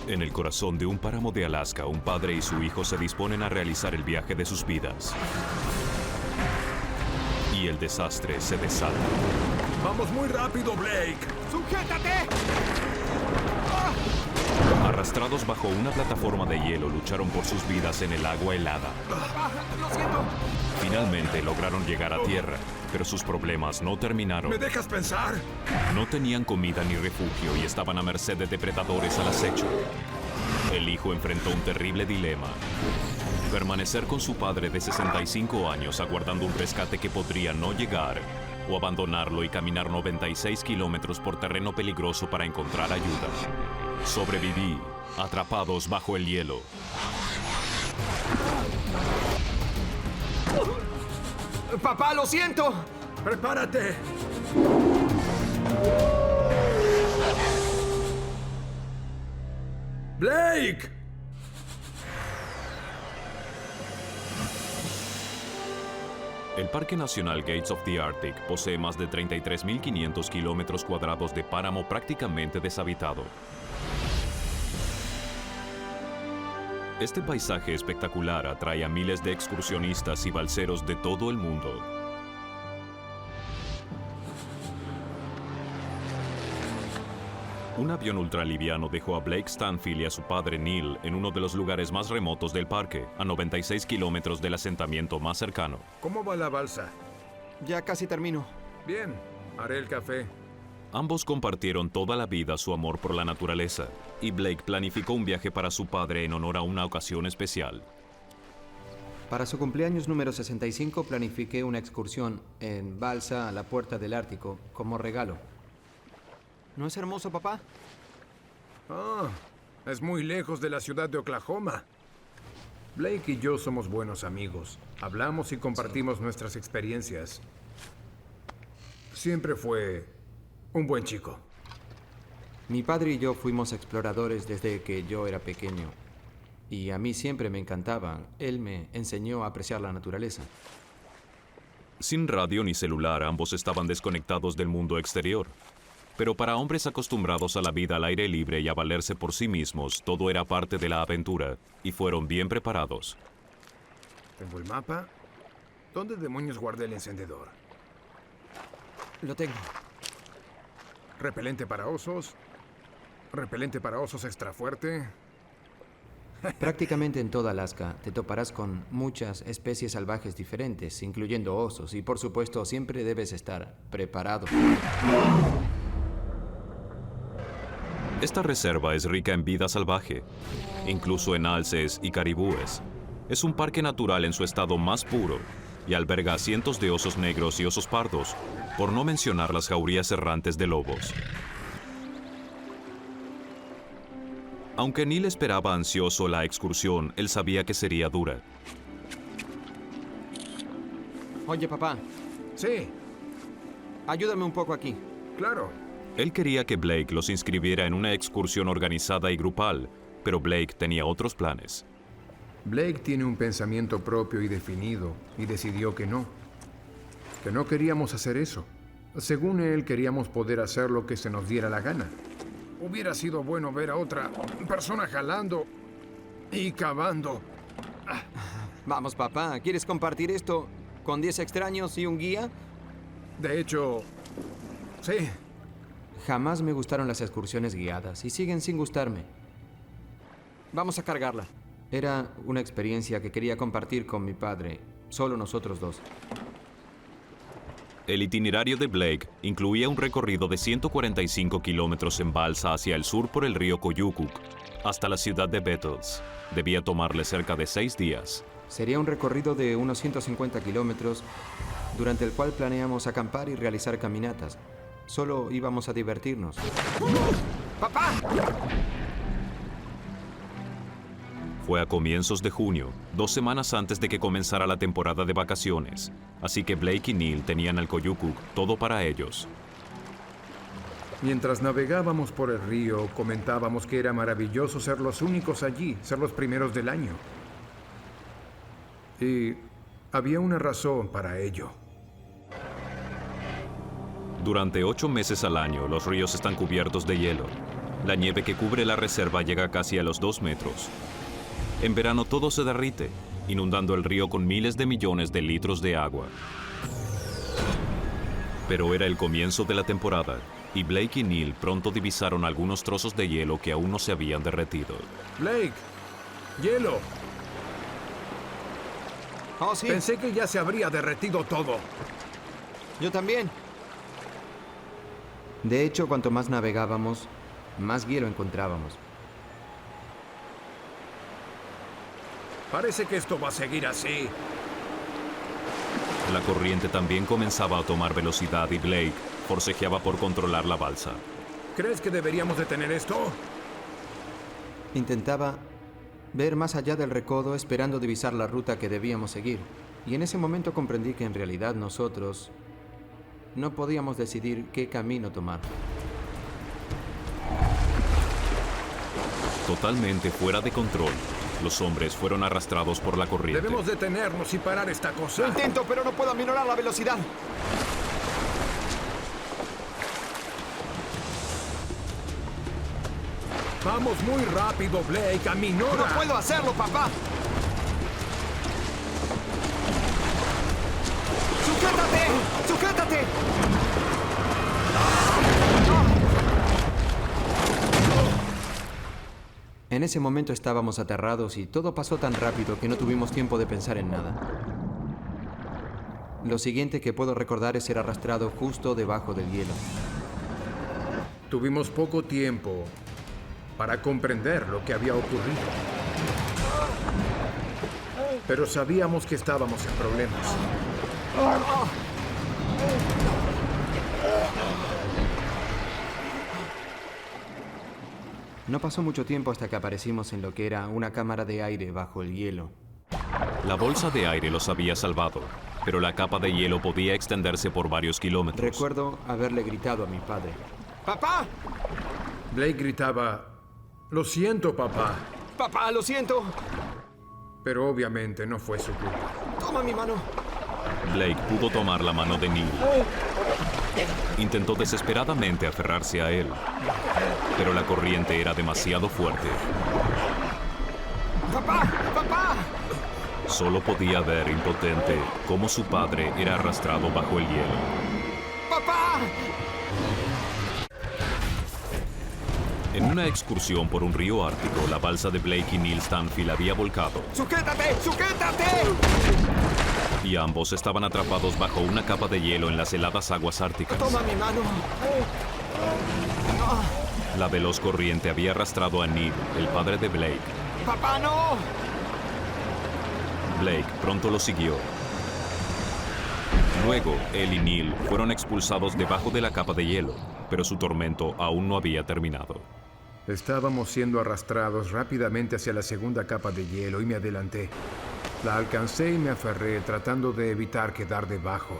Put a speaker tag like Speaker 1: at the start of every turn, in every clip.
Speaker 1: En el corazón de un páramo de Alaska, un padre y su hijo se disponen a realizar el viaje de sus vidas. Y el desastre se desata.
Speaker 2: ¡Vamos muy rápido, Blake!
Speaker 3: ¡Sujétate!
Speaker 1: Arrastrados bajo una plataforma de hielo, lucharon por sus vidas en el agua helada.
Speaker 3: ¡Lo siento!
Speaker 1: Finalmente lograron llegar a tierra, pero sus problemas no terminaron.
Speaker 2: ¿Me dejas pensar?
Speaker 1: No tenían comida ni refugio y estaban a merced de depredadores al acecho. El hijo enfrentó un terrible dilema. Permanecer con su padre de 65 años aguardando un rescate que podría no llegar, o abandonarlo y caminar 96 kilómetros por terreno peligroso para encontrar ayuda. Sobreviví, atrapados bajo el hielo.
Speaker 3: ¡Papá, lo siento!
Speaker 2: ¡Prepárate! ¡Blake!
Speaker 1: El Parque Nacional Gates of the Arctic posee más de 33.500 kilómetros cuadrados de páramo prácticamente deshabitado. Este paisaje espectacular atrae a miles de excursionistas y balseros de todo el mundo. Un avión ultraliviano dejó a Blake Stanfield y a su padre Neil en uno de los lugares más remotos del parque, a 96 kilómetros del asentamiento más cercano.
Speaker 2: ¿Cómo va la balsa?
Speaker 3: Ya casi termino.
Speaker 2: Bien, haré el café.
Speaker 1: Ambos compartieron toda la vida su amor por la naturaleza, y Blake planificó un viaje para su padre en honor a una ocasión especial.
Speaker 4: Para su cumpleaños número 65 planifiqué una excursión en balsa a la puerta del Ártico como regalo.
Speaker 3: ¿No es hermoso, papá?
Speaker 2: Ah, es muy lejos de la ciudad de Oklahoma. Blake y yo somos buenos amigos. Hablamos y compartimos nuestras experiencias. Siempre fue un buen chico.
Speaker 4: Mi padre y yo fuimos exploradores desde que yo era pequeño. Y a mí siempre me encantaba. Él me enseñó a apreciar la naturaleza.
Speaker 1: Sin radio ni celular, ambos estaban desconectados del mundo exterior. Pero para hombres acostumbrados a la vida al aire libre y a valerse por sí mismos, todo era parte de la aventura, y fueron bien preparados.
Speaker 2: ¿Tengo el mapa? ¿Dónde demonios guardé el encendedor?
Speaker 3: Lo tengo.
Speaker 2: ¿Repelente para osos? ¿Repelente para osos extra fuerte?
Speaker 4: Prácticamente en toda Alaska te toparás con muchas especies salvajes diferentes, incluyendo osos, y por supuesto siempre debes estar preparado.
Speaker 1: Esta reserva es rica en vida salvaje, incluso en alces y caribúes. Es un parque natural en su estado más puro y alberga a cientos de osos negros y osos pardos, por no mencionar las jaurías errantes de lobos. Aunque Neil esperaba ansioso la excursión, él sabía que sería dura.
Speaker 3: Oye, papá,
Speaker 2: Sí,
Speaker 3: ayúdame un poco aquí.
Speaker 2: claro.
Speaker 1: Él quería que Blake los inscribiera en una excursión organizada y grupal, pero Blake tenía otros planes.
Speaker 2: Blake tiene un pensamiento propio y definido, y decidió que no queríamos hacer eso. Según él, queríamos poder hacer lo que se nos diera la gana. Hubiera sido bueno ver a otra persona jalando y cavando.
Speaker 3: Vamos, papá, ¿quieres compartir esto con 10 extraños y un guía?
Speaker 2: De hecho, sí.
Speaker 4: Jamás me gustaron las excursiones guiadas y siguen sin gustarme.
Speaker 3: Vamos a cargarla.
Speaker 4: Era una experiencia que quería compartir con mi padre, solo nosotros dos.
Speaker 1: El itinerario de Blake incluía un recorrido de 145 kilómetros en balsa hacia el sur por el río Koyukuk, hasta la ciudad de Bettles. Debía tomarle cerca de 6 días.
Speaker 4: Sería un recorrido de unos 150 kilómetros, durante el cual planeamos acampar y realizar caminatas. Solo íbamos a divertirnos.
Speaker 3: ¡Papá!
Speaker 1: Fue a comienzos de junio, 2 semanas antes de que comenzara la temporada de vacaciones, así que Blake y Neil tenían el Koyukuk todo para ellos.
Speaker 2: Mientras navegábamos por el río, comentábamos que era maravilloso ser los únicos allí, ser los primeros del año. Y había una razón para ello.
Speaker 1: Durante 8 meses al año, los ríos están cubiertos de hielo. La nieve que cubre la reserva llega casi a los 2 metros. En verano todo se derrite, inundando el río con miles de millones de litros de agua. Pero era el comienzo de la temporada, y Blake y Neil pronto divisaron algunos trozos de hielo que aún no se habían derretido.
Speaker 2: Blake, hielo.
Speaker 3: Oh, sí.
Speaker 2: Pensé que ya se habría derretido todo.
Speaker 3: Yo también.
Speaker 4: De hecho, cuanto más navegábamos, más hielo encontrábamos.
Speaker 2: Parece que esto va a seguir así.
Speaker 1: La corriente también comenzaba a tomar velocidad y Blake forcejeaba por controlar la balsa.
Speaker 2: ¿Crees que deberíamos detener esto?
Speaker 4: Intentaba ver más allá del recodo esperando divisar la ruta que debíamos seguir. Y en ese momento comprendí que en realidad nosotros no podíamos decidir qué camino tomar.
Speaker 1: Totalmente fuera de control, los hombres fueron arrastrados por la corriente.
Speaker 2: Debemos detenernos y parar esta cosa.
Speaker 3: Lo intento, pero no puedo aminorar la velocidad.
Speaker 2: Vamos muy rápido, Blake. Aminora.
Speaker 3: ¡No puedo hacerlo, papá! ¡Sujétate! ¡Sujétate!
Speaker 4: En ese momento estábamos aterrados y todo pasó tan rápido que no tuvimos tiempo de pensar en nada. Lo siguiente que puedo recordar es ser arrastrado justo debajo del hielo.
Speaker 2: Tuvimos poco tiempo para comprender lo que había ocurrido. Pero sabíamos que estábamos en problemas.
Speaker 4: No pasó mucho tiempo hasta que aparecimos en lo que era una cámara de aire bajo el hielo.
Speaker 1: La bolsa de aire los había salvado, pero la capa de hielo podía extenderse por varios kilómetros.
Speaker 4: Recuerdo haberle gritado a mi padre.
Speaker 3: ¡Papá!
Speaker 2: Blake gritaba, "Lo siento, papá".
Speaker 3: ¡Papá, lo siento!
Speaker 2: Pero obviamente no fue su culpa.
Speaker 3: Toma mi mano.
Speaker 1: Blake pudo tomar la mano de Neil. Intentó desesperadamente aferrarse a él, pero la corriente era demasiado fuerte.
Speaker 3: ¡Papá! ¡Papá!
Speaker 1: Solo podía ver, impotente, cómo su padre era arrastrado bajo el hielo.
Speaker 3: ¡Papá!
Speaker 1: En una excursión por un río ártico, la balsa de Blake y Neil Stanfield había volcado
Speaker 3: ¡Sujétate! ¡Sujétate!
Speaker 1: y ambos estaban atrapados bajo una capa de hielo en las heladas aguas árticas.
Speaker 3: Toma mi mano.
Speaker 1: La veloz corriente había arrastrado a Neil, el padre de Blake.
Speaker 3: ¡Papá, no!
Speaker 1: Blake pronto lo siguió. Luego, él y Neil fueron expulsados debajo de la capa de hielo, pero su tormento aún no había terminado.
Speaker 2: Estábamos siendo arrastrados rápidamente hacia la segunda capa de hielo y me adelanté. La alcancé y me aferré tratando de evitar quedar debajo.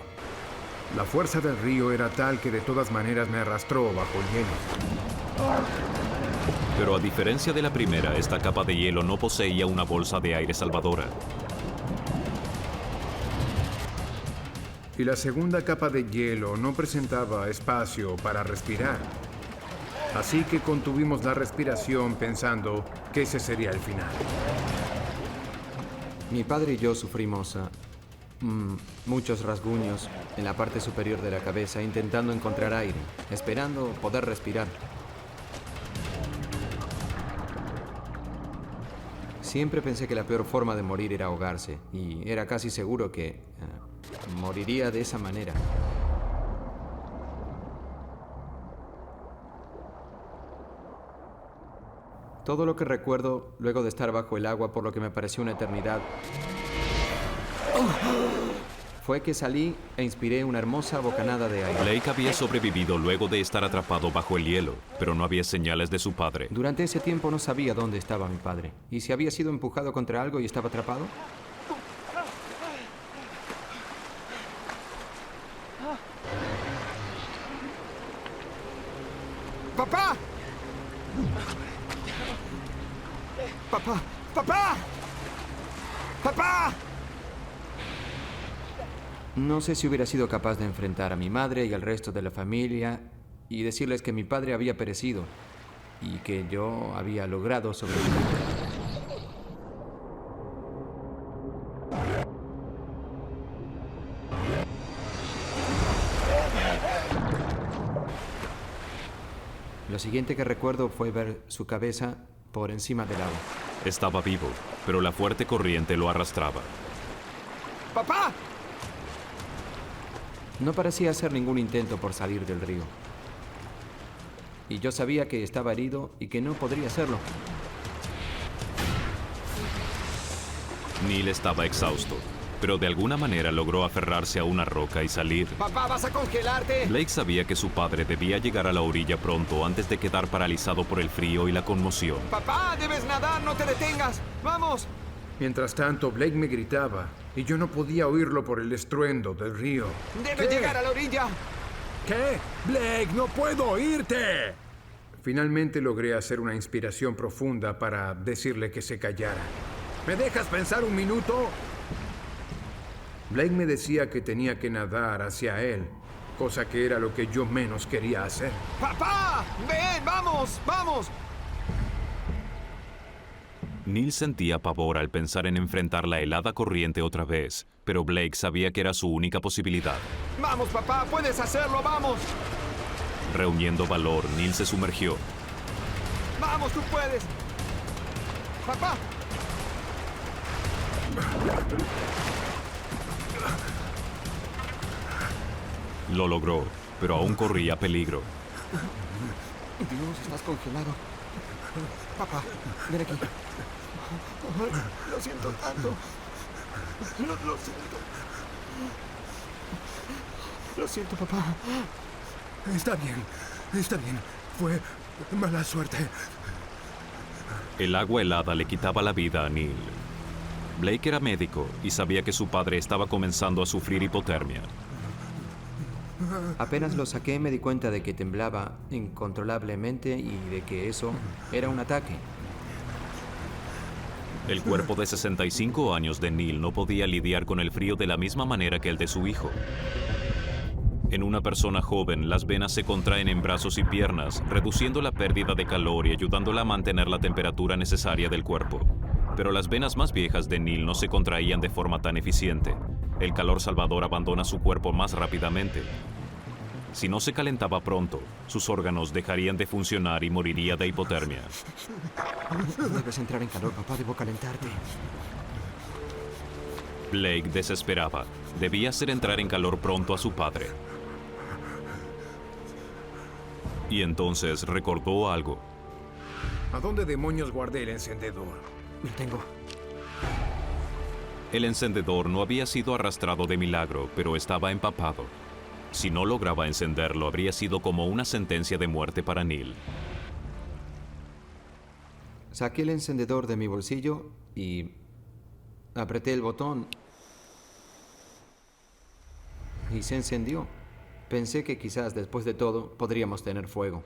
Speaker 2: La fuerza del río era tal que de todas maneras me arrastró bajo el hielo.
Speaker 1: Pero a diferencia de la primera, esta capa de hielo no poseía una bolsa de aire salvadora.
Speaker 2: Y la segunda capa de hielo no presentaba espacio para respirar. Así que contuvimos la respiración pensando que ese sería el final.
Speaker 4: Mi padre y yo sufrimos muchos rasguños en la parte superior de la cabeza intentando encontrar aire, esperando poder respirar. Siempre pensé que la peor forma de morir era ahogarse y era casi seguro que moriría de esa manera. Todo lo que recuerdo luego de estar bajo el agua por lo que me pareció una eternidad fue que salí e inspiré una hermosa bocanada de aire.
Speaker 1: Blake había sobrevivido luego de estar atrapado bajo el hielo, pero no había señales de su padre.
Speaker 4: Durante ese tiempo no sabía dónde estaba mi padre. ¿Y si había sido empujado contra algo y estaba atrapado?
Speaker 3: ¡Papá! ¡Papá! ¡Papá! ¡Papá!
Speaker 4: No sé si hubiera sido capaz de enfrentar a mi madre y al resto de la familia y decirles que mi padre había perecido. y que yo había logrado sobrevivir. Lo siguiente que recuerdo fue ver su cabeza por encima del agua.
Speaker 1: Estaba vivo, pero la fuerte corriente lo arrastraba.
Speaker 3: ¡Papá!
Speaker 4: No parecía hacer ningún intento por salir del río. Y yo sabía que estaba herido y que no podría hacerlo.
Speaker 1: Neil estaba exhausto, pero de alguna manera logró aferrarse a una roca y salir.
Speaker 3: ¡Papá, vas a congelarte!
Speaker 1: Blake sabía que su padre debía llegar a la orilla pronto antes de quedar paralizado por el frío y la conmoción.
Speaker 3: ¡Papá, debes nadar! ¡No te detengas! ¡Vamos!
Speaker 2: Mientras tanto, Blake me gritaba y yo no podía oírlo por el estruendo del río.
Speaker 3: ¡Debes llegar a la orilla!
Speaker 2: ¿Qué? Blake, no puedo oírte. Finalmente logré hacer una inspiración profunda para decirle que se callara. ¿Me dejas pensar un minuto? Blake me decía que tenía que nadar hacia él, cosa que era lo que yo menos quería hacer.
Speaker 3: ¡Papá! ¡Ven! ¡Vamos! ¡Vamos!
Speaker 1: Neil sentía pavor al pensar en enfrentar la helada corriente otra vez, pero Blake sabía que era su única posibilidad.
Speaker 3: ¡Vamos, papá! ¡Puedes hacerlo! ¡Vamos!
Speaker 1: Reuniendo valor, Neil se sumergió.
Speaker 3: ¡Vamos, tú puedes! ¡Papá!
Speaker 1: Lo logró, pero aún corría peligro.
Speaker 3: Dios, estás congelado. Papá, ven aquí. Lo siento tanto. Lo siento. Lo siento, papá.
Speaker 2: Está bien. Fue mala suerte.
Speaker 1: El agua helada le quitaba la vida a Neil. Blake era médico y sabía que su padre estaba comenzando a sufrir hipotermia.
Speaker 4: Apenas lo saqué me di cuenta de que temblaba incontrolablemente y de que eso era un ataque.
Speaker 1: El cuerpo de 65 años de Neil no podía lidiar con el frío de la misma manera que el de su hijo. En una persona joven, las venas se contraen en brazos y piernas, reduciendo la pérdida de calor y ayudándola a mantener la temperatura necesaria del cuerpo. Pero las venas más viejas de Neil no se contraían de forma tan eficiente. El calor salvador abandona su cuerpo más rápidamente. Si no se calentaba pronto, sus órganos dejarían de funcionar y moriría de hipotermia.
Speaker 4: Debes entrar en calor, papá. Debo calentarte.
Speaker 1: Blake desesperaba. Debía hacer entrar en calor pronto a su padre. Y entonces recordó algo.
Speaker 2: ¿A dónde demonios guardé el encendedor?
Speaker 4: Lo tengo.
Speaker 1: El encendedor no había sido arrastrado de milagro, pero estaba empapado. Si no lograba encenderlo, habría sido como una sentencia de muerte para Neil.
Speaker 4: Saqué el encendedor de mi bolsillo y apreté el botón. Y se encendió. Pensé que quizás después de todo podríamos tener fuego.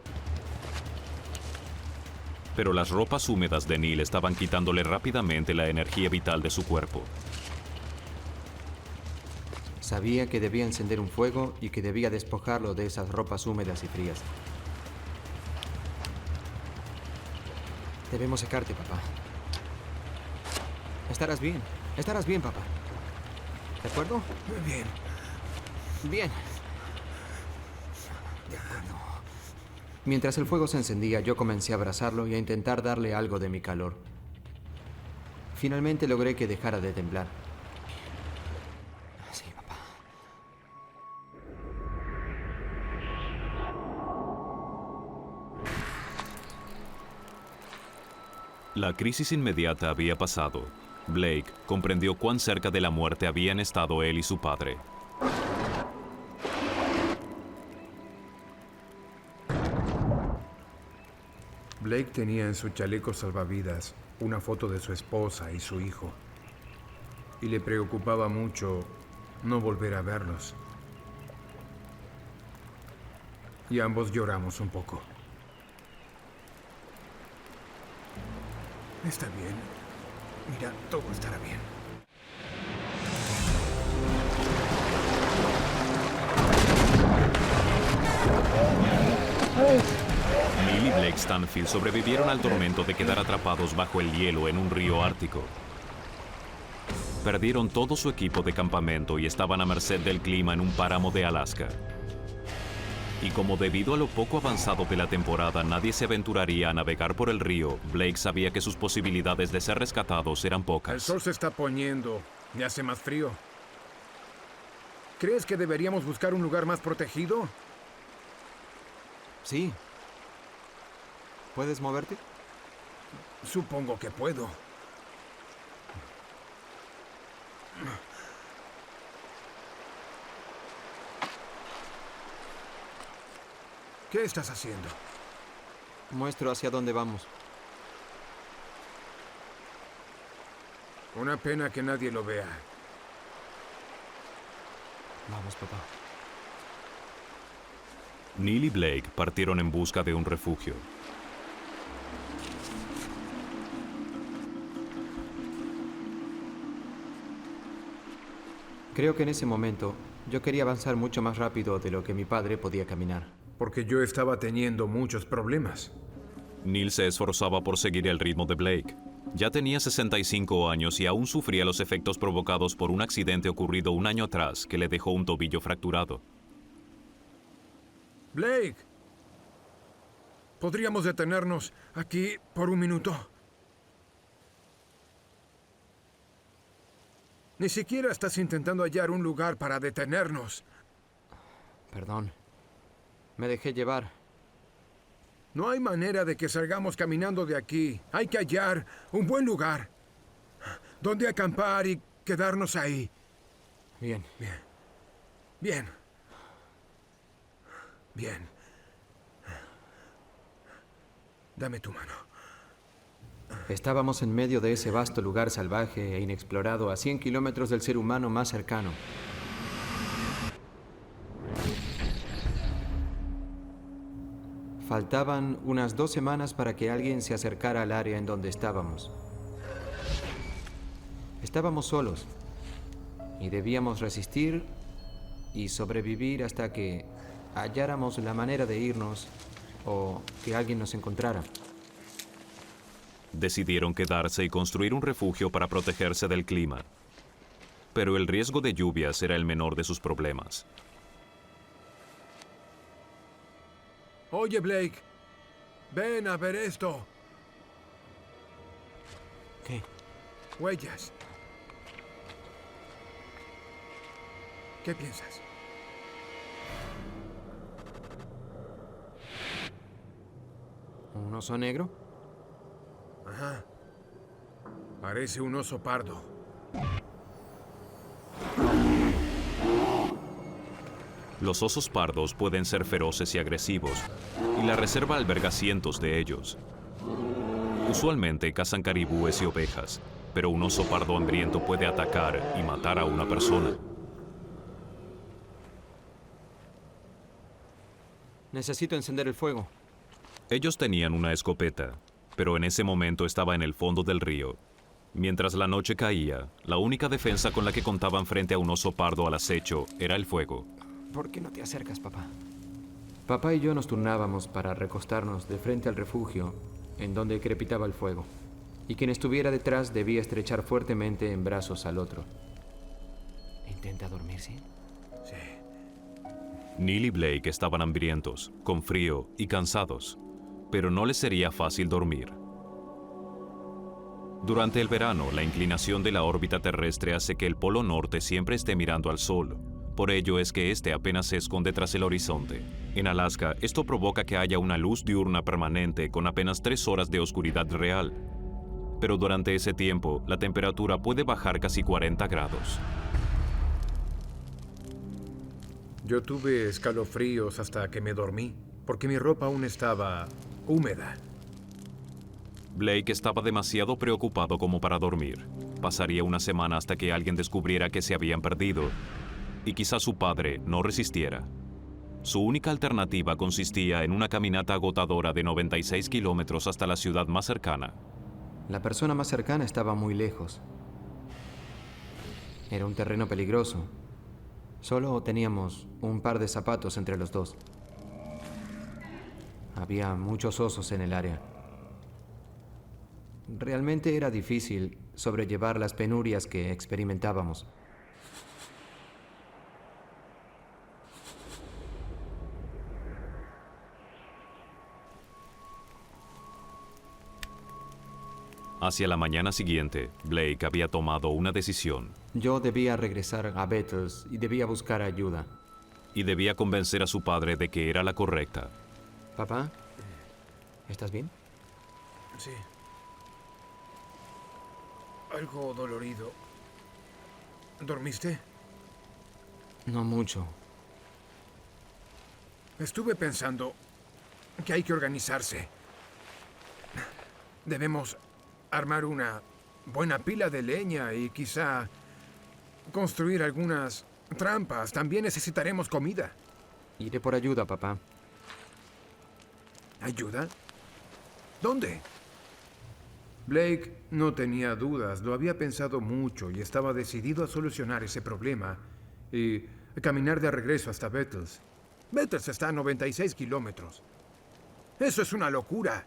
Speaker 1: Pero las ropas húmedas de Neil estaban quitándole rápidamente la energía vital de su cuerpo.
Speaker 4: Sabía que debía encender un fuego y que debía despojarlo de esas ropas húmedas y frías. Debemos secarte, papá. Estarás bien, papá. ¿De acuerdo?
Speaker 2: Bien.
Speaker 4: Bien. De acuerdo. Mientras el fuego se encendía, yo comencé a abrazarlo y a intentar darle algo de mi calor. Finalmente logré que dejara de temblar. Sí, papá.
Speaker 1: La crisis inmediata había pasado. Blake comprendió cuán cerca de la muerte habían estado él y su padre.
Speaker 2: Blake tenía en su chaleco salvavidas una foto de su esposa y su hijo. Y le preocupaba mucho no volver a verlos. Y ambos lloramos un poco. Está bien. Mira, todo estará bien.
Speaker 1: Neil y Blake Blake Stanfield sobrevivieron al tormento de quedar atrapados bajo el hielo en un río ártico. Perdieron todo su equipo de campamento y estaban a merced del clima en un páramo de Alaska. Y como debido a lo poco avanzado de la temporada nadie se aventuraría a navegar por el río, Blake sabía que sus posibilidades de ser rescatados eran
Speaker 2: El
Speaker 1: pocas.
Speaker 2: sol se está poniendo y hace más frío. ¿Crees que deberíamos buscar un lugar más protegido?
Speaker 3: Sí. ¿Puedes moverte?
Speaker 2: Supongo que puedo. ¿Qué estás haciendo?
Speaker 3: Muestro hacia dónde vamos.
Speaker 2: Una pena que nadie lo vea.
Speaker 3: Vamos, papá.
Speaker 1: Neil y Blake partieron en busca de un refugio.
Speaker 4: Creo que en ese momento yo quería avanzar mucho más rápido de lo que mi padre podía caminar.
Speaker 2: Porque yo estaba teniendo muchos problemas.
Speaker 1: Neil se esforzaba por seguir el ritmo de Blake. Ya tenía 65 años y aún sufría los efectos provocados por un accidente ocurrido un año atrás que le dejó un tobillo fracturado.
Speaker 2: Blake, ¿podríamos detenernos aquí por un minuto? Ni siquiera estás intentando hallar un lugar para detenernos.
Speaker 4: Perdón. Me dejé llevar.
Speaker 2: No hay manera de que salgamos caminando de aquí. Hay que hallar un buen lugar donde acampar y quedarnos ahí.
Speaker 4: Bien.
Speaker 2: Bien. Bien. Dame tu mano.
Speaker 4: Estábamos en medio de ese vasto lugar salvaje e inexplorado a 100 kilómetros del ser humano más cercano. Faltaban unas 2 semanas para que alguien se acercara al área en donde estábamos. Estábamos solos y debíamos resistir y sobrevivir hasta que halláramos la manera de irnos o que alguien nos encontrara.
Speaker 1: Decidieron quedarse y construir un refugio para protegerse del clima. Pero el riesgo de lluvias era el menor de sus problemas.
Speaker 2: Oye, Blake. Ven a ver esto.
Speaker 4: ¿Qué?
Speaker 2: Huellas. ¿Qué piensas?
Speaker 4: ¿Un oso negro?
Speaker 2: Ajá. Parece un oso pardo.
Speaker 1: Los osos pardos pueden ser feroces y agresivos, y la reserva alberga cientos de ellos. Usualmente cazan caribúes y ovejas, pero un oso pardo hambriento puede atacar y matar a una persona.
Speaker 4: Necesito encender el fuego.
Speaker 1: Ellos tenían una escopeta, pero en ese momento estaba en el fondo del río. Mientras la noche caía, la única defensa con la que contaban frente a un oso pardo al acecho era el fuego.
Speaker 4: ¿Por qué no te acercas, papá? Papá y yo nos turnábamos para recostarnos de frente al refugio en donde crepitaba el fuego. Y quien estuviera detrás debía estrechar fuertemente en brazos al otro. Intenta dormirse.
Speaker 2: Sí.
Speaker 1: Neil y Blake estaban hambrientos, con frío y cansados, pero no les sería fácil dormir. Durante el verano, la inclinación de la órbita terrestre hace que el polo norte siempre esté mirando al sol. Por ello es que este apenas se esconde tras el horizonte. En Alaska, esto provoca que haya una luz diurna permanente con apenas 3 horas de oscuridad real. Pero durante ese tiempo, la temperatura puede bajar casi 40 grados.
Speaker 2: Yo tuve escalofríos hasta que me dormí, porque mi ropa aún estaba húmeda.
Speaker 1: Blake estaba demasiado preocupado como para dormir. Pasaría una semana hasta que alguien descubriera que se habían perdido, y quizás su padre no resistiera. Su única alternativa consistía en una caminata agotadora de 96 kilómetros hasta la ciudad más cercana.
Speaker 4: La persona más cercana estaba muy lejos. Era un terreno peligroso. Solo teníamos un par de zapatos entre los dos. Había muchos osos en el área. Realmente era difícil sobrellevar las penurias que experimentábamos.
Speaker 1: Hacia la mañana siguiente, Blake había tomado una decisión
Speaker 4: Yo debía regresar a Beatles y debía buscar ayuda.
Speaker 1: y debía convencer a su padre de que era la correcta.
Speaker 4: Papá, ¿estás bien?
Speaker 2: Sí. Algo dolorido. ¿Dormiste?
Speaker 4: No mucho.
Speaker 2: Estuve pensando que hay que organizarse. Debemos armar una buena pila de leña y quizá construir algunas trampas. También necesitaremos comida.
Speaker 4: Iré por ayuda, papá.
Speaker 2: ¿Ayuda? ¿Dónde? Blake no tenía dudas, lo había pensado mucho y estaba decidido a solucionar ese problema y caminar de regreso hasta Beatles. Beatles está a 96 kilómetros. Eso es una locura.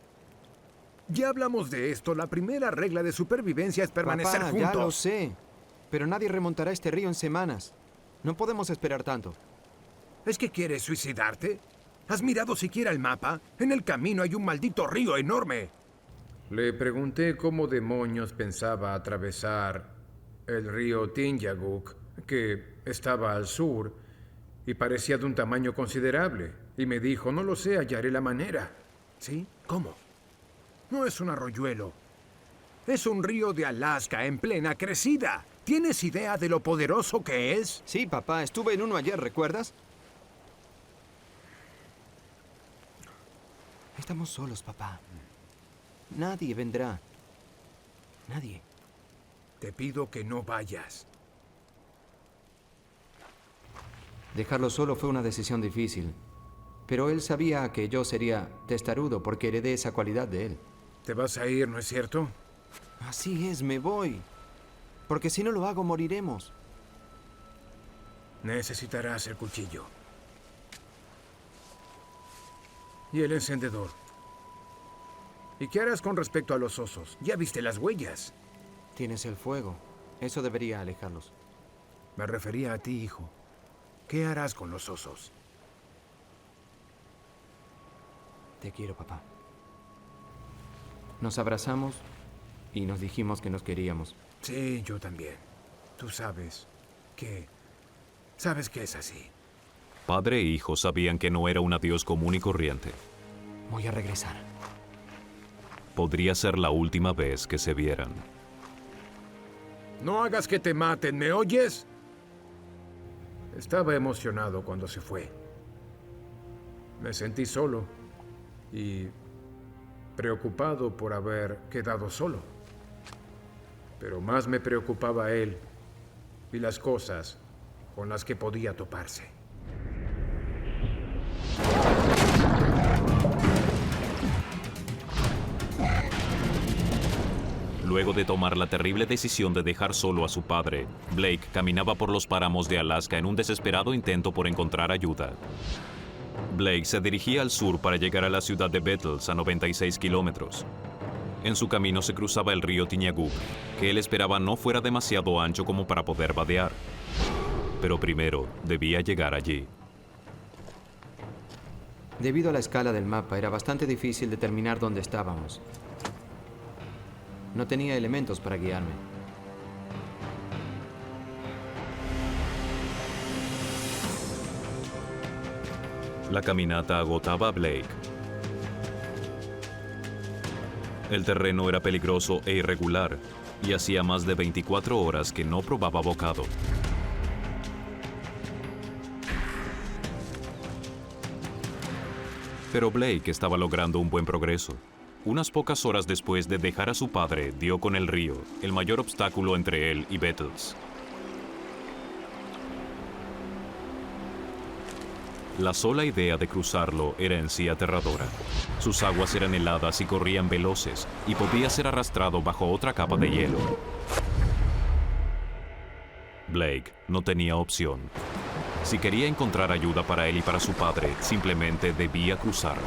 Speaker 2: Ya hablamos de esto. La primera regla de supervivencia es permanecer
Speaker 3: Papá,
Speaker 2: juntos.
Speaker 3: ya lo sé. Pero nadie remontará este río en semanas. No podemos esperar tanto.
Speaker 2: ¿Es que quieres suicidarte? ¿Has mirado siquiera el mapa? En el camino hay un maldito río enorme. Le pregunté cómo demonios pensaba atravesar el río Tinyaguk, que estaba al sur y parecía de un tamaño considerable. Y me dijo, no lo sé, hallaré la manera. ¿Sí? ¿Cómo? No es un arroyuelo. Es un río de Alaska en plena crecida. ¿Tienes idea de lo poderoso que es?
Speaker 3: Sí, papá, estuve en uno ayer, ¿recuerdas? Estamos solos, papá. Nadie vendrá. Nadie.
Speaker 2: Te pido que no vayas.
Speaker 4: Dejarlo solo fue una decisión difícil. Pero él sabía que yo sería testarudo porque heredé esa cualidad de él.
Speaker 2: Te vas a ir, ¿no es cierto?
Speaker 3: Así es, me voy. Porque si no lo hago, moriremos.
Speaker 2: Necesitarás el cuchillo. Y el encendedor. ¿Y qué harás con respecto a los osos? Ya viste las huellas.
Speaker 4: Tienes el fuego. Eso debería alejarlos.
Speaker 2: Me refería a ti, hijo. ¿Qué harás con los osos?
Speaker 4: Te quiero, papá. Nos abrazamos y nos dijimos que nos queríamos.
Speaker 2: Sí, yo también. Tú sabes que... Sabes que es así.
Speaker 1: Padre e hijo sabían que no era un adiós común y corriente.
Speaker 4: Voy a regresar.
Speaker 1: Podría ser la última vez que se vieran.
Speaker 2: No hagas que te maten, ¿me oyes? Estaba emocionado cuando se fue. Me sentí solo y preocupado por haber quedado solo. Pero más me preocupaba él y las cosas con las que podía toparse.
Speaker 1: Luego de tomar la terrible decisión de dejar solo a su padre, Blake caminaba por los páramos de Alaska en un desesperado intento por encontrar ayuda. Blake se dirigía al sur para llegar a la ciudad de Beatles, a 96 kilómetros. En su camino se cruzaba el río Tinyaguk, que él esperaba no fuera demasiado ancho como para poder vadear. Pero primero debía llegar allí.
Speaker 4: Debido a la escala del mapa, era bastante difícil determinar dónde estábamos. No tenía elementos para guiarme.
Speaker 1: La caminata agotaba a Blake. El terreno era peligroso e irregular, y hacía más de 24 horas que no probaba bocado. Pero Blake estaba logrando un buen progreso. Unas pocas horas después de dejar a su padre, dio con el río, el mayor obstáculo entre él y Beatles. La sola idea de cruzarlo era en sí aterradora. Sus aguas eran heladas y corrían veloces, y podía ser arrastrado bajo otra capa de hielo. Blake no tenía opción. Si quería encontrar ayuda para él y para su padre, simplemente debía cruzarlo.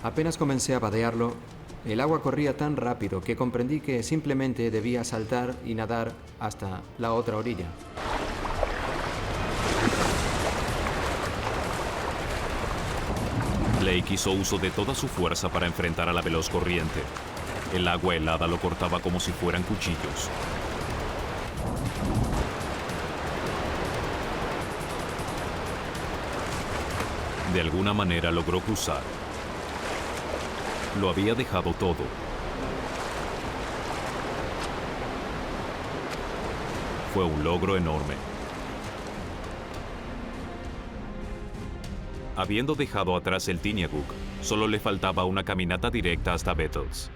Speaker 4: Apenas comencé a vadearlo, el agua corría tan rápido que comprendí que simplemente debía saltar y nadar hasta la otra orilla.
Speaker 1: Blake hizo uso de toda su fuerza para enfrentar a la veloz corriente. El agua helada lo cortaba como si fueran cuchillos. De alguna manera logró cruzar. Lo había dejado todo. Fue un logro enorme. Habiendo dejado atrás el Tinyaguk, solo le faltaba una caminata directa hasta Bettles.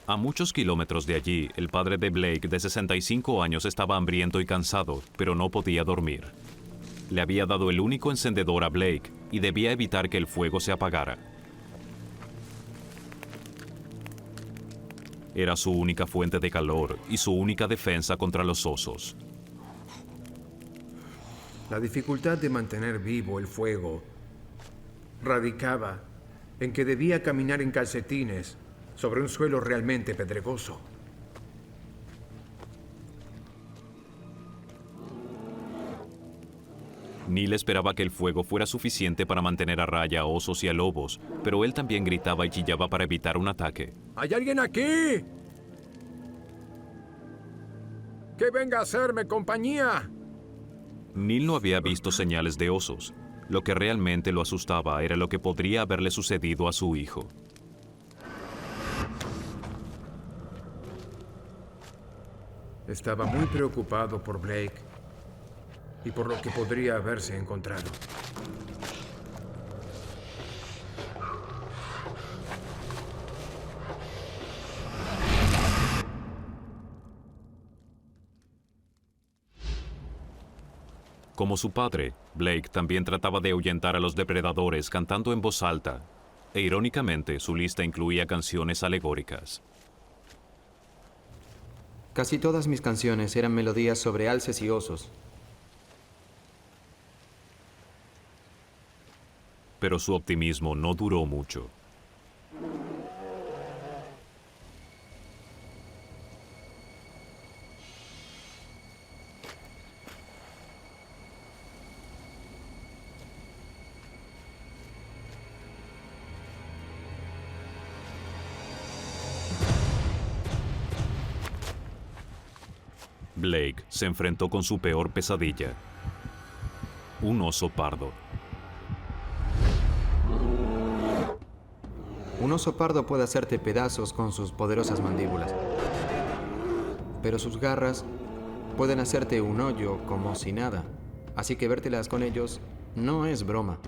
Speaker 1: A muchos kilómetros de allí, el padre de Blake, de 65 años, estaba hambriento y cansado, pero no podía dormir. Le había dado el único encendedor a Blake y debía evitar que el fuego se apagara. Era su única fuente de calor y su única defensa contra los osos.
Speaker 2: La dificultad de mantener vivo el fuego radicaba en que debía caminar en calcetines sobre un suelo realmente pedregoso.
Speaker 1: Neil esperaba que el fuego fuera suficiente para mantener a raya a osos y a lobos, pero él también gritaba y chillaba para evitar un ataque.
Speaker 2: ¿Hay alguien aquí? ¡Que venga a hacerme compañía!
Speaker 1: Neil no había visto señales de osos. Lo que realmente lo asustaba era lo que podría haberle sucedido a su hijo.
Speaker 2: Estaba muy preocupado por Blake y por lo que podría haberse encontrado.
Speaker 1: Como su padre, Blake también trataba de ahuyentar a los depredadores cantando en voz alta, e irónicamente su lista incluía canciones alegóricas.
Speaker 4: Casi todas mis canciones eran melodías sobre alces y osos.
Speaker 1: Pero su optimismo no duró mucho. Blake se enfrentó con su peor pesadilla: un oso pardo.
Speaker 4: Un oso pardo puede hacerte pedazos con sus poderosas mandíbulas, pero sus garras pueden hacerte un hoyo como si nada, así que vértelas con ellos no es broma.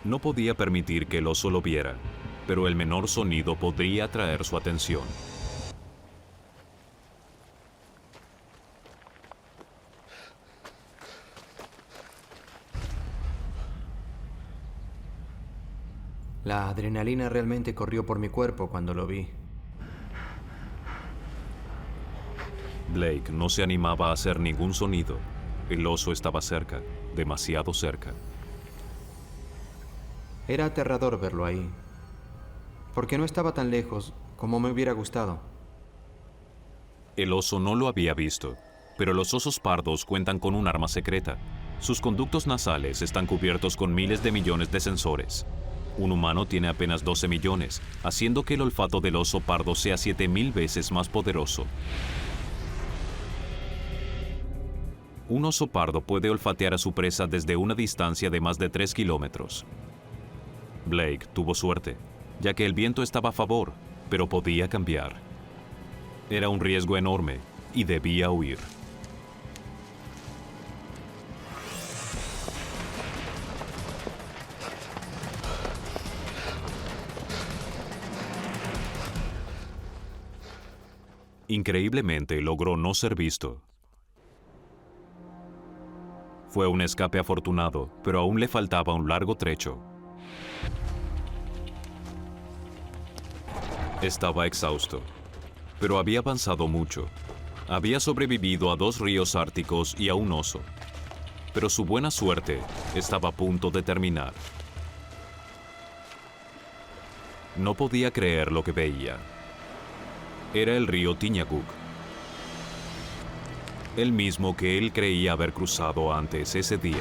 Speaker 1: No podía permitir que el oso lo viera, pero el menor sonido podría atraer su atención.
Speaker 4: La adrenalina realmente corrió por mi cuerpo cuando lo vi.
Speaker 1: Blake no se animaba a hacer ningún sonido. El oso estaba cerca, demasiado cerca.
Speaker 4: Era aterrador verlo ahí, porque no estaba tan lejos como me hubiera gustado.
Speaker 1: El oso no lo había visto, pero los osos pardos cuentan con un arma secreta. Sus conductos nasales están cubiertos con miles de millones de sensores. Un humano tiene apenas 12 millones, haciendo que el olfato del oso pardo sea 7,000 veces más poderoso. Un oso pardo puede olfatear a su presa desde una distancia de más de 3 kilómetros. Blake tuvo suerte, ya que el viento estaba a favor, pero podía cambiar. Era un riesgo enorme y debía huir. Increíblemente, logró no ser visto. Fue un escape afortunado, pero aún le faltaba un largo trecho. Estaba exhausto, pero había avanzado mucho. Había sobrevivido a 2 ríos árticos y a un oso. pero su buena suerte estaba a punto de terminar. No podía creer lo que veía. Era el río Tiñaguk, el mismo que él creía haber cruzado antes ese día.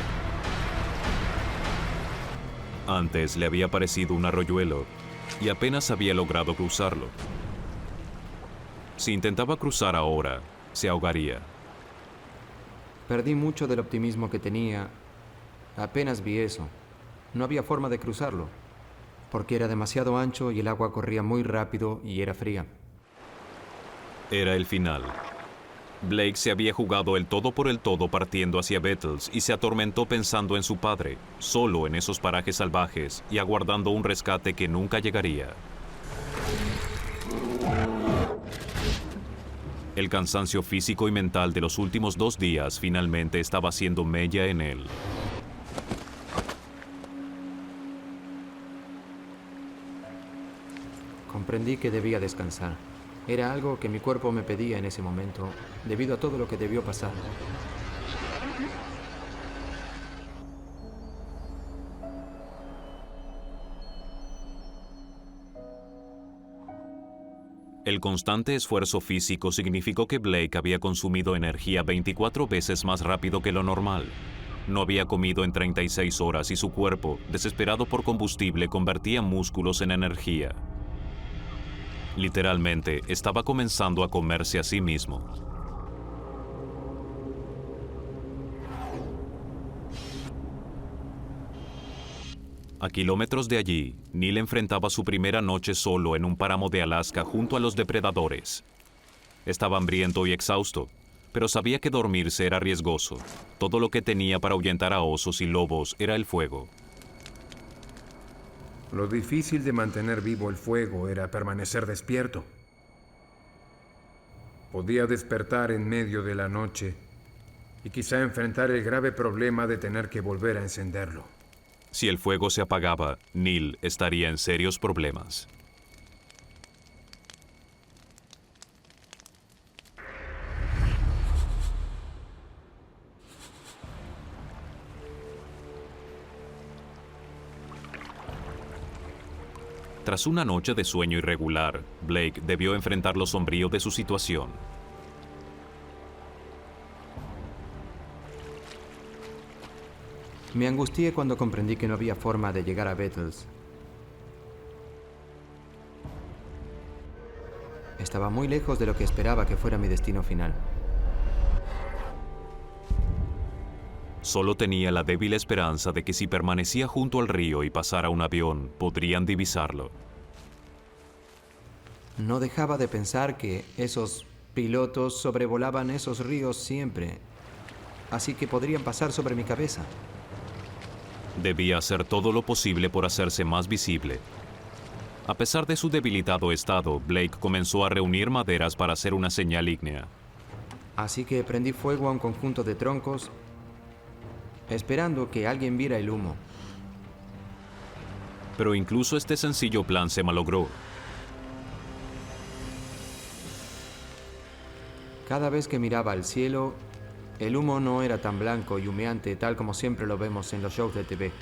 Speaker 1: Antes le había parecido un arroyuelo y apenas había logrado cruzarlo. Si intentaba cruzar ahora, se ahogaría.
Speaker 4: Perdí mucho del optimismo que tenía. Apenas vi eso. No había forma de cruzarlo, porque era demasiado ancho y el agua corría muy rápido y era fría.
Speaker 1: Era el final. Blake se había jugado el todo por el todo partiendo hacia Bettles y se atormentó pensando en su padre, solo en esos parajes salvajes y aguardando un rescate que nunca llegaría. El cansancio físico y mental de los últimos 2 días finalmente estaba haciendo mella en él.
Speaker 4: Comprendí que debía descansar. Era algo que mi cuerpo me pedía en ese momento, debido a todo lo que debió pasar.
Speaker 1: El constante esfuerzo físico significó que Blake había consumido energía 24 veces más rápido que lo normal. No había comido en 36 horas y su cuerpo, desesperado por combustible, convertía músculos en energía. Literalmente, estaba comenzando a comerse a sí mismo. A kilómetros de allí, Neil enfrentaba su primera noche solo en un páramo de Alaska junto a los depredadores. Estaba hambriento y exhausto, pero sabía que dormirse era riesgoso. Todo lo que tenía para ahuyentar a osos y lobos era el fuego.
Speaker 2: Lo difícil de mantener vivo el fuego era permanecer despierto. Podía despertar en medio de la noche y quizá enfrentar el grave problema de tener que volver a encenderlo.
Speaker 1: Si el fuego se apagaba, Neil estaría en serios problemas. Tras una noche de sueño irregular, Blake debió enfrentar lo sombrío de su situación.
Speaker 4: Me angustié cuando comprendí que no había forma de llegar a Bettles. Estaba muy lejos de lo que esperaba que fuera mi destino final.
Speaker 1: Solo tenía la débil esperanza de que si permanecía junto al río y pasara un avión, podrían divisarlo.
Speaker 4: No dejaba de pensar que esos pilotos sobrevolaban esos ríos siempre, así que podrían pasar sobre mi cabeza.
Speaker 1: Debía hacer todo lo posible por hacerse más visible. A pesar de su debilitado estado, Blake comenzó a reunir maderas para hacer una señal ígnea.
Speaker 4: Así que prendí fuego a un conjunto de troncos, esperando que alguien viera el humo.
Speaker 1: Pero incluso este sencillo plan se malogró.
Speaker 4: Cada vez que miraba al cielo, el humo no era tan blanco y humeante tal como siempre lo vemos en los shows de TV.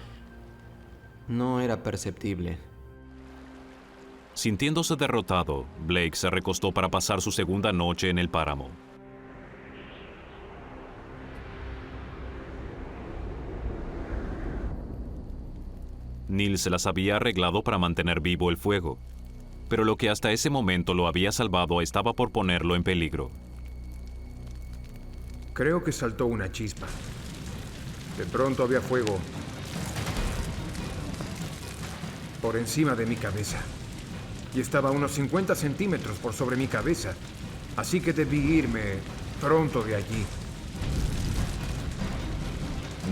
Speaker 4: No era perceptible.
Speaker 1: Sintiéndose derrotado, Blake se recostó para pasar su segunda noche en el páramo. Neil se las había arreglado para mantener vivo el fuego, pero lo que hasta ese momento lo había salvado estaba por ponerlo en peligro.
Speaker 2: Creo que saltó una chispa. De pronto había fuego por encima de mi cabeza. Y estaba a unos 50 centímetros por sobre mi cabeza. Así que debí irme pronto de allí.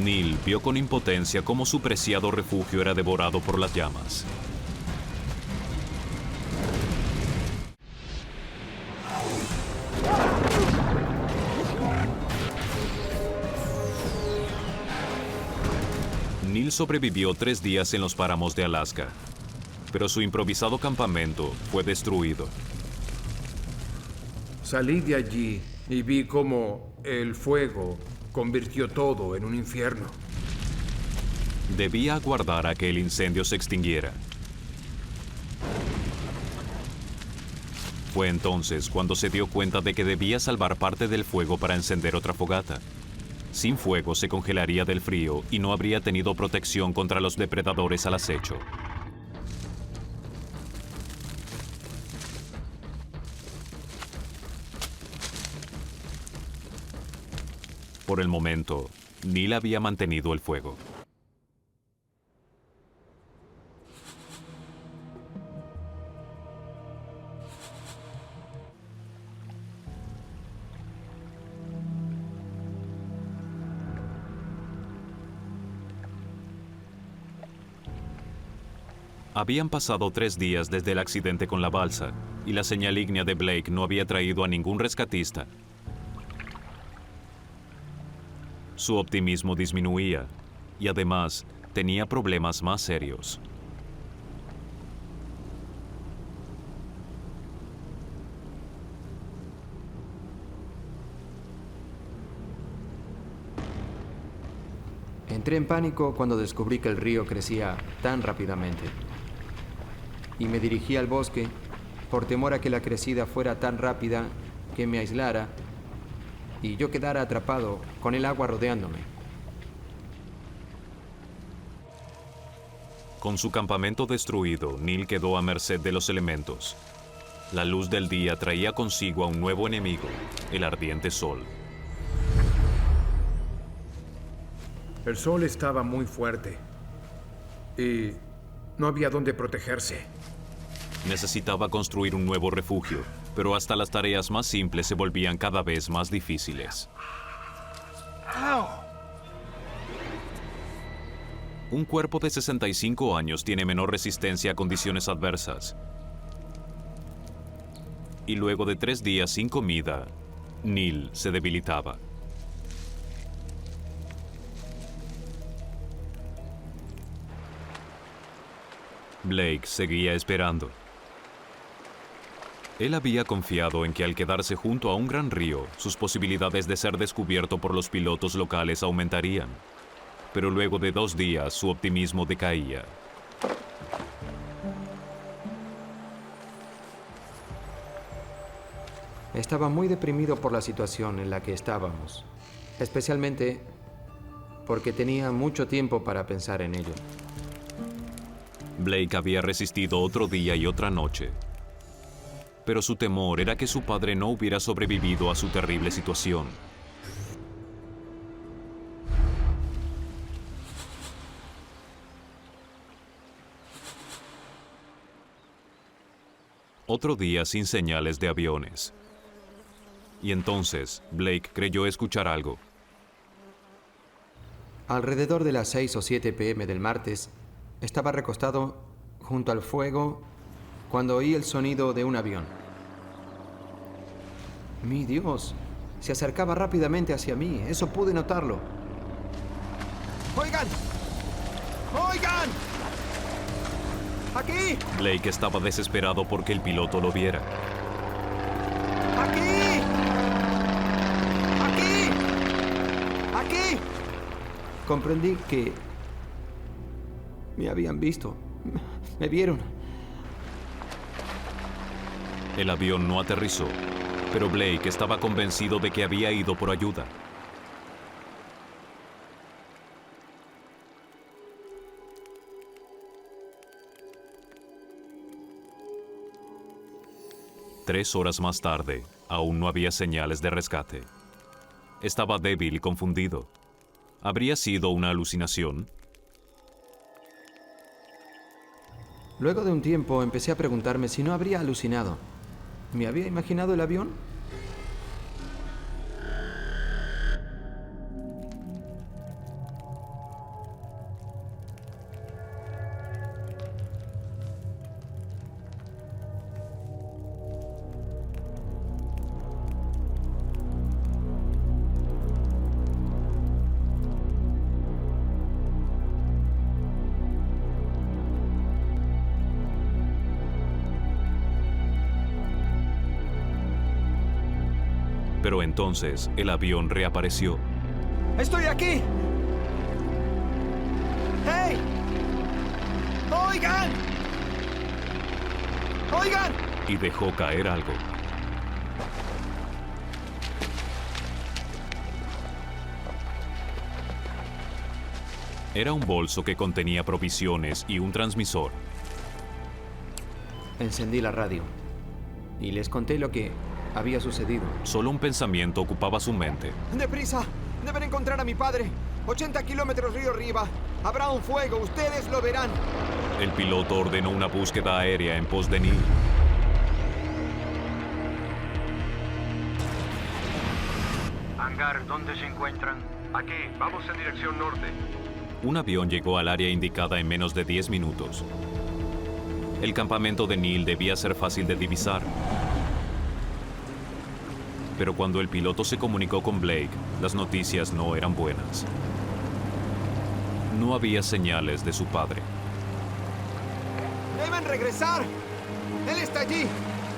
Speaker 1: Neil vio con impotencia cómo su preciado refugio era devorado por las llamas. Neil sobrevivió 3 días en los páramos de Alaska, pero su improvisado campamento fue destruido.
Speaker 2: Salí de allí y vi cómo el fuego convirtió todo en un infierno.
Speaker 1: Debía aguardar a que el incendio se extinguiera. Fue entonces cuando se dio cuenta de que debía salvar parte del fuego para encender otra fogata. Sin fuego se congelaría del frío y no habría tenido protección contra los depredadores al acecho. Por el momento, Neil había mantenido el fuego. Habían pasado 3 días desde el accidente con la balsa, y la señal ígnea de Blake no había traído a ningún rescatista. Su optimismo disminuía, y además tenía problemas más serios.
Speaker 4: Entré en pánico cuando descubrí que el río crecía tan rápidamente. Y me dirigí al bosque por temor a que la crecida fuera tan rápida que me aislara y yo quedara atrapado con el agua rodeándome.
Speaker 1: Con su campamento destruido, Neil quedó a merced de los elementos. La luz del día traía consigo a un nuevo enemigo, el ardiente sol.
Speaker 2: El sol estaba muy fuerte y no había dónde protegerse.
Speaker 1: Necesitaba construir un nuevo refugio, pero hasta las tareas más simples se volvían cada vez más difíciles. Un cuerpo de 65 años tiene menor resistencia a condiciones adversas. Y luego de 3 días sin comida, Neil se debilitaba. Blake seguía esperando. Él había confiado en que al quedarse junto a un gran río, sus posibilidades de ser descubierto por los pilotos locales aumentarían. Pero luego de 2 días, su optimismo decaía.
Speaker 4: Estaba muy deprimido por la situación en la que estábamos, especialmente porque tenía mucho tiempo para pensar en ello.
Speaker 1: Blake había resistido otro día y otra noche, pero su temor era que su padre no hubiera sobrevivido a su terrible situación. Otro día sin señales de aviones. Y entonces Blake creyó escuchar algo.
Speaker 4: Alrededor de las 6 o 7 p.m. del martes, estaba recostado junto al fuego cuando oí el sonido de un avión. ¡Mi Dios! Se acercaba rápidamente hacia mí. Eso pude notarlo.
Speaker 3: ¡Oigan! ¡Oigan! ¡Aquí!
Speaker 1: Blake estaba desesperado porque el piloto lo viera.
Speaker 3: ¡Aquí! ¡Aquí! ¡Aquí!
Speaker 4: Comprendí que me habían visto. Me vieron.
Speaker 1: El avión no aterrizó, pero Blake estaba convencido de que había ido por ayuda. Tres horas más tarde, aún no había señales de rescate. Estaba débil y confundido. ¿Habría sido una alucinación?
Speaker 4: Luego de un tiempo empecé a preguntarme si no habría alucinado. ¿Me había imaginado el avión?
Speaker 1: Pero entonces el avión reapareció.
Speaker 3: ¡Estoy aquí! ¡Hey! ¡Oigan! ¡Oigan!
Speaker 1: Y dejó caer algo. Era un bolso que contenía provisiones y un transmisor.
Speaker 4: Encendí la radio y les conté lo que había sucedido.
Speaker 1: Solo un pensamiento ocupaba su mente.
Speaker 3: ¡Deprisa! Deben encontrar a mi padre. 80 kilómetros río arriba. Habrá un fuego. Ustedes lo verán.
Speaker 1: El piloto ordenó una búsqueda aérea en pos de Neil.
Speaker 5: Hangar, ¿dónde se encuentran? Aquí, vamos en dirección norte.
Speaker 1: Un avión llegó al área indicada en menos de 10 minutos. El campamento de Neil debía ser fácil de divisar. Pero cuando el piloto se comunicó con Blake, las noticias no eran buenas. No había señales de su padre.
Speaker 3: ¡Deben regresar! ¡Él está allí!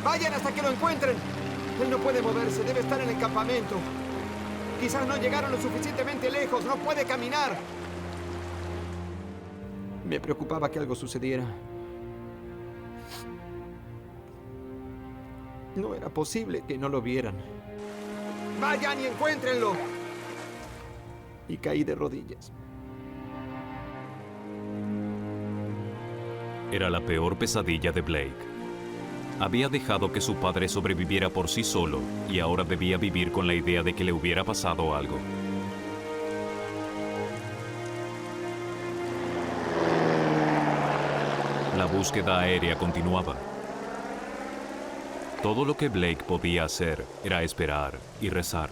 Speaker 3: ¡Vayan hasta que lo encuentren! Él no puede moverse, debe estar en el campamento. Quizás no llegaron lo suficientemente lejos, no puede caminar. Me preocupaba que algo sucediera. No era posible que no lo vieran. ¡Vayan y encuéntrenlo! Y caí de rodillas.
Speaker 1: Era la peor pesadilla de Blake. Había dejado que su padre sobreviviera por sí solo y ahora debía vivir con la idea de que le hubiera pasado algo. La búsqueda aérea continuaba. Todo lo que Blake podía hacer era esperar y rezar.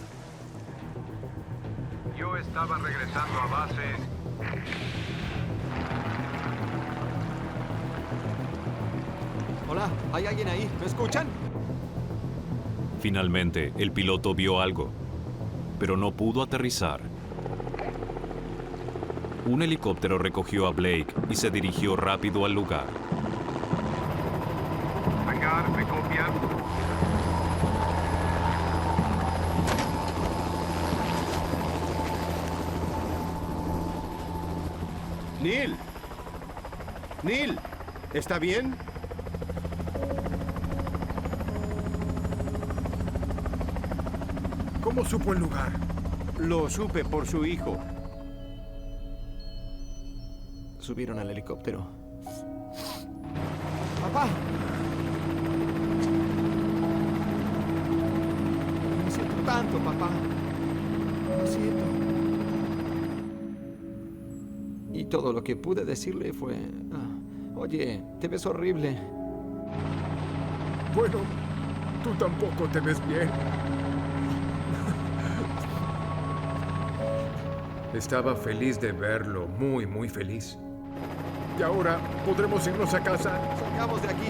Speaker 5: Yo estaba regresando a base.
Speaker 3: Hola, ¿hay alguien ahí? ¿Me escuchan?
Speaker 1: Finalmente, el piloto vio algo, pero no pudo aterrizar. Un helicóptero recogió a Blake y se dirigió rápido al lugar.
Speaker 5: Hangar, ¿me copian?
Speaker 6: Neil. Neil, ¿está bien?
Speaker 2: ¿Cómo supo el lugar?
Speaker 6: Lo supe por su hijo.
Speaker 3: Subieron al helicóptero. ¡Papá! Lo siento tanto, papá. Lo siento. Y todo lo que pude decirle fue... oye, te ves horrible.
Speaker 2: Bueno, tú tampoco te ves bien. Estaba feliz de verlo, muy, muy feliz. Y ahora podremos irnos a casa.
Speaker 3: Salgamos de aquí.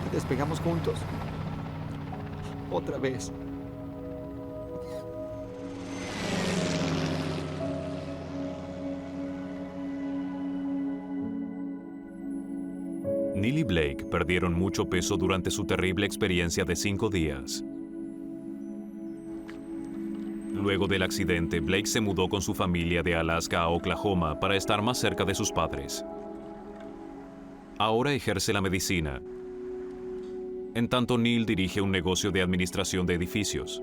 Speaker 3: Y despegamos juntos. Otra vez.
Speaker 1: Neil y Blake perdieron mucho peso durante su terrible experiencia de 5 días. Luego del accidente, Blake se mudó con su familia de Alaska a Oklahoma para estar más cerca de sus padres. Ahora ejerce la medicina. En tanto, Neil dirige un negocio de administración de edificios.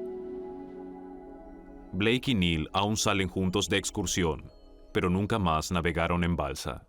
Speaker 1: Blake y Neil aún salen juntos de excursión, pero nunca más navegaron en balsa.